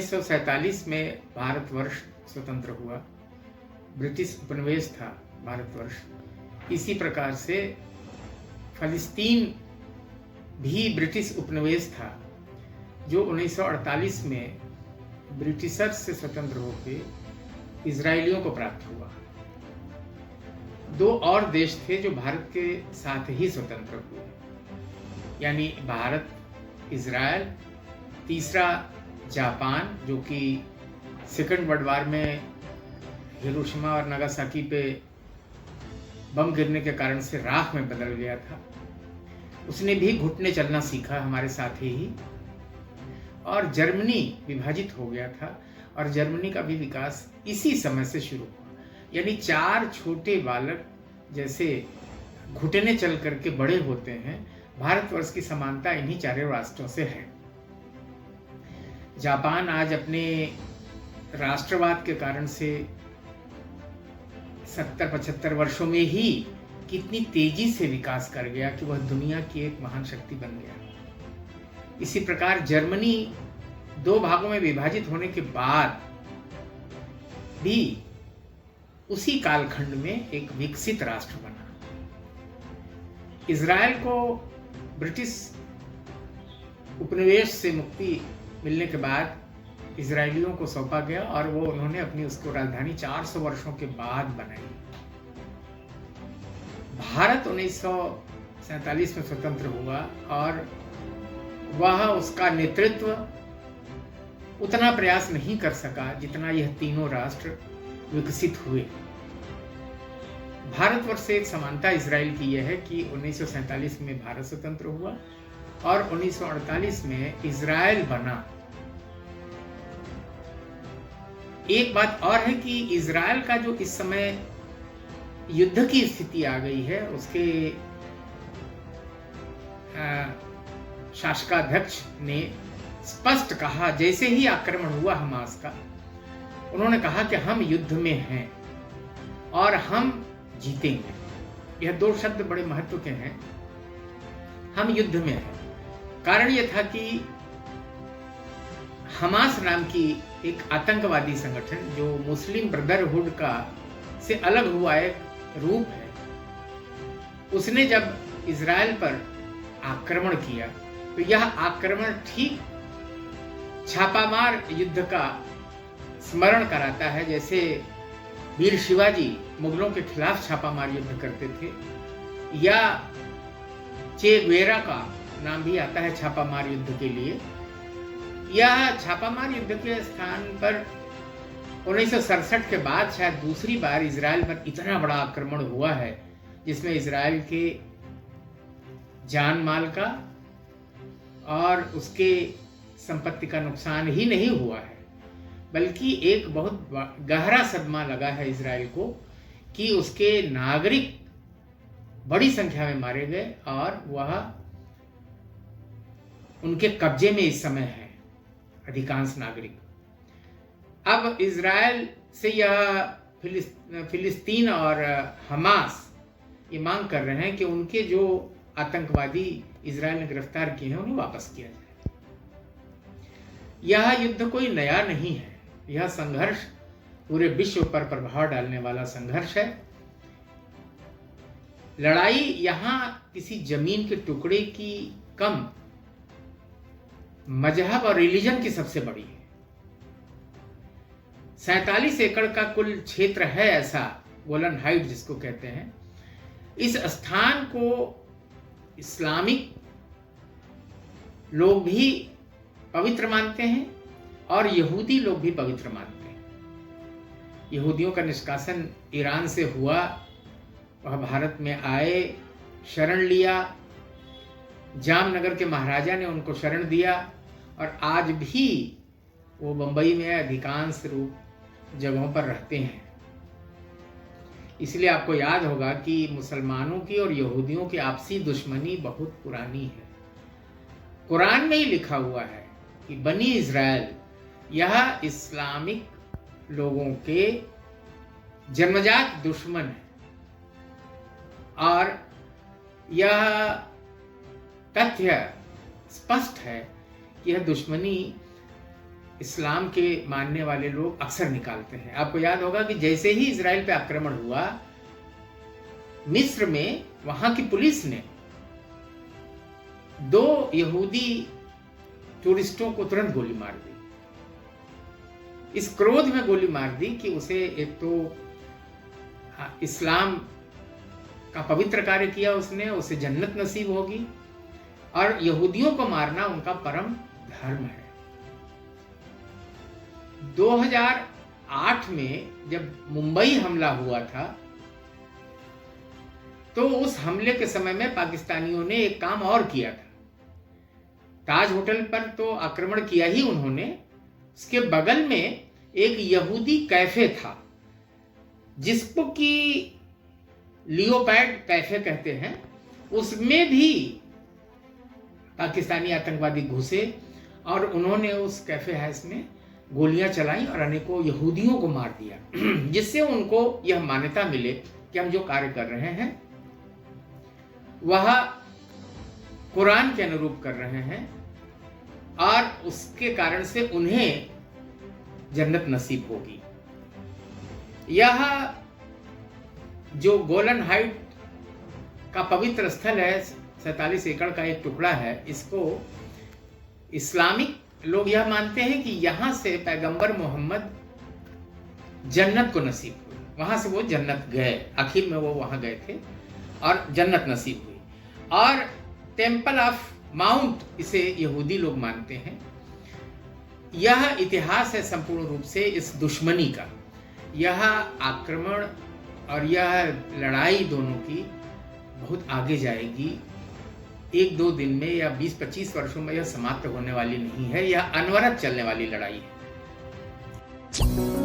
1947 में भारतवर्ष स्वतंत्र हुआ। ब्रिटिश उपनिवेश था भारतवर्ष। इसी प्रकार से फ़लस्तीन भी ब्रिटिश उपनिवेश था, जो 1948 में ब्रिटिशर्स से स्वतंत्र होकर इजरायलियों को प्राप्त हुआ। दो और देश थे जो भारत के साथ ही स्वतंत्र हुए, यानी भारत, इजरायल, तीसरा जापान, जो कि सेकंड वर्ल्ड वार में हिरोशिमा और नागासाकी पे बम गिरने के कारण से राख में बदल गया था। उसने भी घुटने चलना सीखा हमारे साथ ही। और जर्मनी विभाजित हो गया था और जर्मनी का भी विकास इसी समय से शुरू हुआ। यानी चार छोटे बालक जैसे घुटने चल करके बड़े होते हैं, भारतवर्ष की समानता इन्हीं चारों राष्ट्रों से है। जापान आज अपने राष्ट्रवाद के कारण से 70-75 वर्षों में ही कितनी तेजी से विकास कर गया कि वह दुनिया की एक महान शक्ति बन गया। इसी प्रकार जर्मनी दो भागों में विभाजित होने के बाद भी उसी कालखंड में एक विकसित राष्ट्र बना। इजरायल को ब्रिटिश उपनिवेश से मुक्ति मिलने के बाद इजरायलियों को सौंपा गया और वो उन्होंने अपनी उसको राजधानी 400 वर्षों के बाद बनाई। भारत 1947 में स्वतंत्र हुआ और वह उसका नेतृत्व उतना प्रयास नहीं कर सका जितना यह तीनों राष्ट्र विकसित हुए। भारतवर्ष से एक समानता इजराइल की यह है कि 1947 में भारत स्वतंत्र हुआ और 1948 में इजराइल बना। एक बात और है कि इजराइल का जो इस समय युद्ध की स्थिति आ गई है, उसके शासकाध्यक्ष ने स्पष्ट कहा, जैसे ही आक्रमण हुआ हमास का, उन्होंने कहा कि हम युद्ध में हैं और हम जीतेंगे। यह दो शब्द बड़े महत्व के हैं, हम युद्ध में हैं। कारण यह था कि हमास नाम की एक आतंकवादी संगठन जो मुस्लिम ब्रदरहुड का से अलग हुआ एक रूप है, उसने जब इजराइल पर आक्रमण किया तो यह आक्रमण ठीक छापामार युद्ध का स्मरण कराता है। जैसे वीर शिवाजी मुगलों के खिलाफ छापामार युद्ध करते थे, या चे गुवेरा का नाम भी आता है छापामार युद्ध के लिए। यह छापामार युद्ध के स्थान पर 1967 के बाद शायद दूसरी बार इजराइल पर इतना बड़ा आक्रमण हुआ है, जिसमें इजराइल के जान माल का और उसके संपत्ति का नुकसान ही नहीं हुआ है, बल्कि एक बहुत गहरा सदमा लगा है इजराइल को कि उसके नागरिक बड़ी संख्या में मारे गए और वह उनके कब्जे में इस समय है अधिकांश नागरिक। अब इजराइल से यह फिलिस्तीन और हमास ये मांग कर रहे हैं कि उनके जो आतंकवादी इजराइल ने गिरफ्तार किए हैं उन्हें वापस किया जाए। यह युद्ध कोई नया नहीं है, यह संघर्ष पूरे विश्व पर प्रभाव डालने वाला संघर्ष है। लड़ाई यहां किसी जमीन के टुकड़े की कम, मजहब और रिलीजन की सबसे बड़ी है। 47 एकड़ का कुल क्षेत्र है ऐसा, गोलन हाइट जिसको कहते हैं। इस स्थान को इस्लामिक लोग भी पवित्र मानते हैं और यहूदी लोग भी पवित्र मानते हैं। यहूदियों का निष्कासन ईरान से हुआ, वह भारत में आए, शरण लिया, जामनगर के महाराजा ने उनको शरण दिया और आज भी वो बंबई में अधिकांश रूप जगहों पर रहते हैं। इसलिए आपको याद होगा कि मुसलमानों की और यहूदियों की आपसी दुश्मनी बहुत पुरानी है। कुरान में ही लिखा हुआ है कि बनी इजराइल यह इस्लामिक लोगों के जन्मजात दुश्मन है और यह तथ्य स्पष्ट है कि यह दुश्मनी इस्लाम के मानने वाले लोग अक्सर निकालते हैं। आपको याद होगा कि जैसे ही इजराइल पे आक्रमण हुआ, मिस्र में वहां की पुलिस ने 2 यहूदी टूरिस्टों को तुरंत गोली मार दी। इस क्रोध में गोली मार दी कि उसे एक तो इस्लाम का पवित्र कार्य किया उसने, उसे जन्नत नसीब होगी, और यहूदियों को मारना उनका परम धर्म है। 2008 में जब मुंबई हमला हुआ था, तो उस हमले के समय में पाकिस्तानियों ने एक काम और किया था। ताज होटल पर तो आक्रमण किया ही उन्होंने, उसके बगल में एक यहूदी कैफे था जिसको कि लियोपैड कैफे कहते हैं, उसमें भी पाकिस्तानी आतंकवादी घुसे और उन्होंने उस कैफे हाउस में गोलियां चलाई और अनेकों यहूदियों को मार दिया, जिससे उनको यह मान्यता मिले कि हम जो कार्य कर रहे हैं वह कुरान के अनुरूप कर रहे हैं, और उसके कारण से उन्हें जन्नत नसीब होगी। यह जो गोलन हाइट का पवित्र स्थल है, 47 एकड़ का एक टुकड़ा है, इसको इस्लामिक लोग यह मानते हैं कि यहां से पैगंबर मोहम्मद जन्नत को नसीब हुई, वहां से वो जन्नत गए, आखिर में वो वहां गए थे और जन्नत नसीब हुई। और टेम्पल ऑफ माउंट इसे यहूदी लोग मानते हैं। यह इतिहास है संपूर्ण रूप से इस दुश्मनी का। यह आक्रमण और यह लड़ाई दोनों की बहुत आगे जाएगी। 1-2 दिन में या 20-25 वर्षों में यह समाप्त होने वाली नहीं है, यह अनवरत चलने वाली लड़ाई है।